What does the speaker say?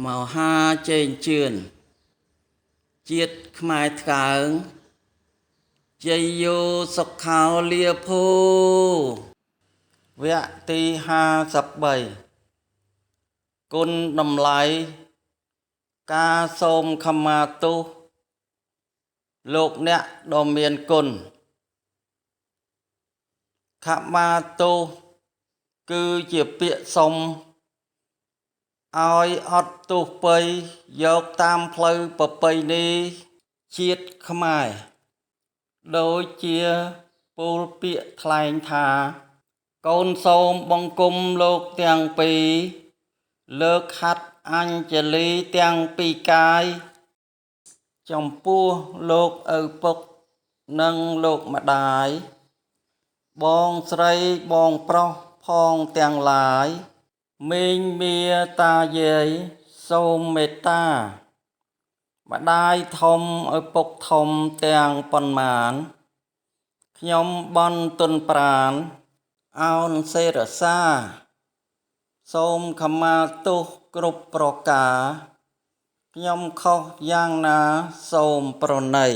มหาเจนเจือนเจียดขมายถกางใจโยสกขาวเลียโพเวะตี57กุลดำไหลกาสมขมาตุโลกเนี้ยดอมเมียนกุลขมาตุคือเจียเปียสมឲ្យអត់ទោសពៃយកតាមផ្លូវប្រពៃណីជាតិខ្មែរដូចជាពោលពាក្យថ្លែងថាកូនសូមបង្គំលោកទាំងពីរលើកហាត់អញ្ជលីទាំងពីរកាយចំពោះលោកឪពុកនិងលោកម្ដាយបងស្រីបងប្រុសផងទាំងឡាយមីងមាតាយាយសូមមេត្តាម្ដាយធំឪពុកធំទាំងប៉ុន្មានខ្ញុំបន់ទុនប្រានអោនសេរសាសូមខមាទោសគ្រប់ប្រការខ្ញុំខុសយ៉ាងណាសូមប្រណី